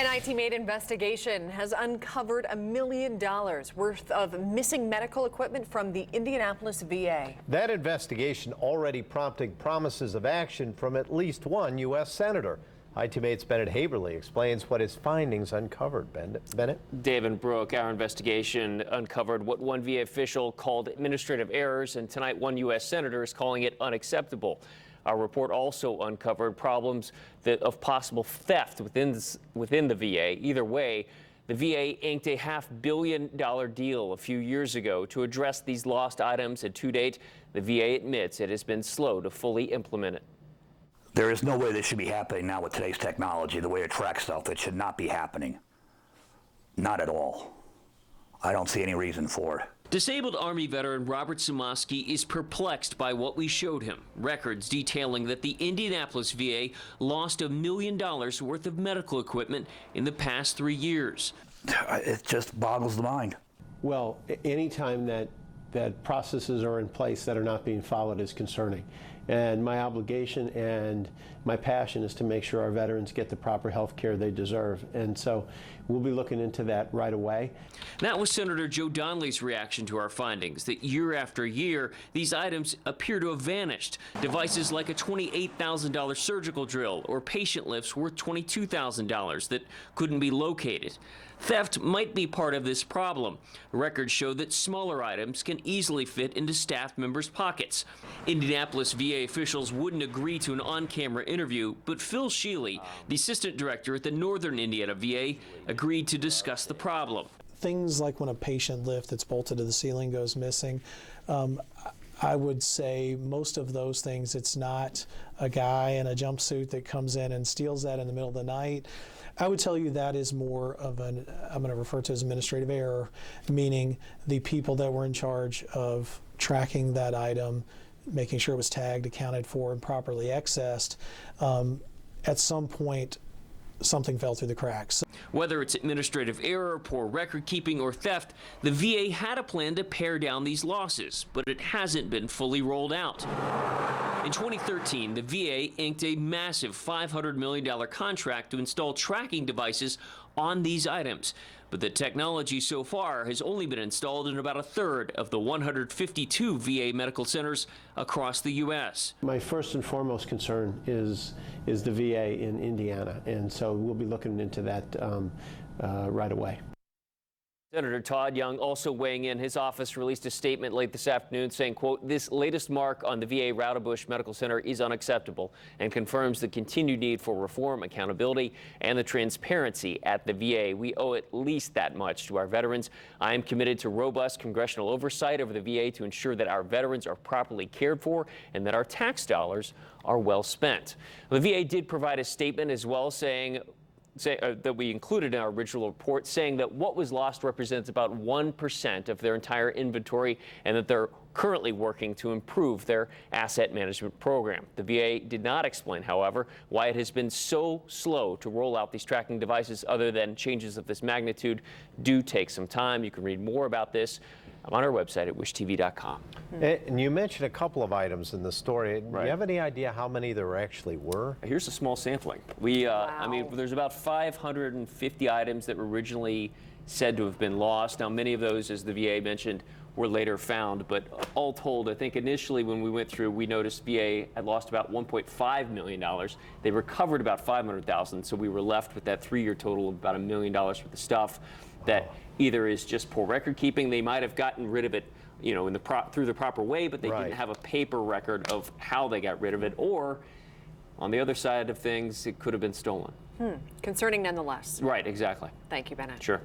An IT-made investigation has uncovered $1 million worth of missing medical equipment from the Indianapolis VA. That investigation already prompting promises of action from at least one U.S. senator. IT-Mate's Bennett Haberly explains what his findings uncovered. Bennett? Dave and Brooke, our investigation uncovered what one VA official called administrative errors, and tonight one U.S. senator is calling it unacceptable. Our report also uncovered problems of possible theft within the VA. Either way, the VA inked a $500 million deal a few years ago to address these lost items, and to date, the VA admits it has been slow to fully implement it. There is no way this should be happening now with today's technology, the way it tracks stuff. It should not be happening. Not at all. I don't see any reason for it. Disabled Army veteran Robert Sumoski is perplexed by what we showed him. Records detailing that the Indianapolis VA lost $1 million worth of medical equipment in the past 3 years. It just boggles the mind. Well, anytime that processes are in place that are not being followed is concerning. And my obligation and my passion is to make sure our veterans get the proper health care they deserve. And so we'll be looking into that right away. That was Senator Joe Donnelly's reaction to our findings, that year after year, these items appear to have vanished. Devices like a $28,000 surgical drill or patient lifts worth $22,000 that couldn't be located. Theft might be part of this problem. Records show that smaller items can easily fit into staff members' pockets. Indianapolis VA officials wouldn't agree to an on-camera interview, but Phil Sheely, the assistant director at the Northern Indiana VA, agreed to discuss the problem. Things like when a patient lift that's bolted to the ceiling goes missing, I would say most of those things, it's not a guy in a jumpsuit that comes in and steals that in the middle of the night. I would tell you that is more of an, I'm going to refer to as administrative error, meaning the people that were in charge of tracking that item, making sure it was tagged, accounted for, and properly accessed, at some point something fell through the cracks. Whether it's administrative error, poor record keeping, or theft, the VA had a plan to pare down these losses, but it hasn't been fully rolled out. In 2013, the VA inked a massive $500 million contract to install tracking devices on these items. But the technology so far has only been installed in about a third of the 152 VA medical centers across the U.S. My first and foremost concern is the VA in Indiana, and so we'll be looking into that right away. Senator Todd Young also weighing in. His office released a statement late this afternoon saying, quote, "This latest mark on the VA Roudebush Medical Center is unacceptable and confirms the continued need for reform, accountability, and the transparency at the VA. We owe at least that much to our veterans. I am committed to robust congressional oversight over the VA to ensure that our veterans are properly cared for and that our tax dollars are well spent." The VA did provide a statement as well saying that we included in our original report, saying that what was lost represents about 1% of their entire inventory and that they're currently working to improve their asset management program. The VA did not explain, however, why it has been so slow to roll out these tracking devices, other than changes of this magnitude do take some time. You can read more about this on our website at wishtv.com. And you mentioned a couple of items in the story. Right. Do you have any idea how many there actually were? Here's a small sampling. I mean, there's about 550 items that were originally said to have been lost. Now, many of those, as the VA mentioned, were later found, but all told, I think initially when we went through, we noticed VA had lost about $1.5 million. They recovered about $500,000, so we were left with that 3-year total of about $1 million worth of stuff that either is just poor record keeping. They might have gotten rid of it, you know, through the proper way, but they didn't have a paper record of how they got rid of it, or on the other side of things, it could have been stolen. Concerning nonetheless. Right, exactly. Thank you, Bennett. Sure.